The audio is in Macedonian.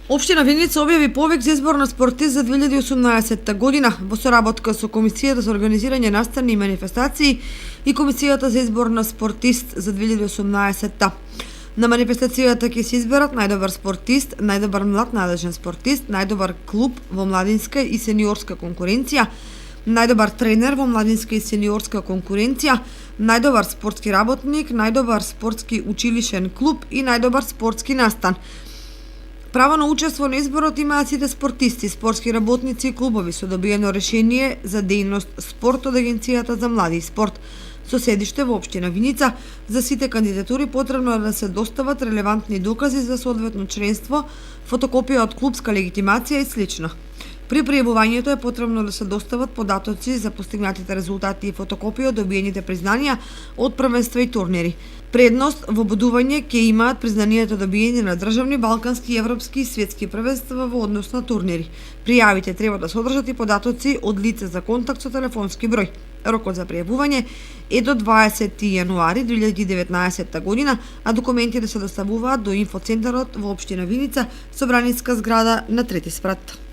Општина Виница објави повик за избор на спортист за 2018 година во соработка со Комисијата за организирање настани и манифестации и Комисијата за избор на спортист за 2018. На манифестацијата ќе се изберат најдобар спортист, најдобар млад надлежен спортист, најдобар клуб во младинска и сениорска конкуренција, најдобар тренер во младинска и сениорска конкуренција, најдобар спортски работник, најдобар спортски училишен клуб и најдобар спортски настан. Право на учество на изборот имаат сите спортисти, спортски работници и клубови со добиено решение за дејност спорт од Агенцијата за млади и спорт со седиште во општина Виница. За сите кандидатури потребно е да се достават релевантни докази за соодветно членство, фотокопија од клубска легитимација и слично. При пријавувањето е потребно да се достават податоци за постигнатите резултати и фотокопија од добиените признанија од првенства и турнири. Предност во бодување ќе имаат признанието добиени на државни, балкански, европски и светски првенства во однос на турнири. Пријавите треба да содржат и податоци од лице за контакт со телефонски број. Рокот за пријавување е до 20 јануари 2019 година, а документите се доставуваат до инфоцентарот во општина Виница, собраниска зграда на 3 спрат.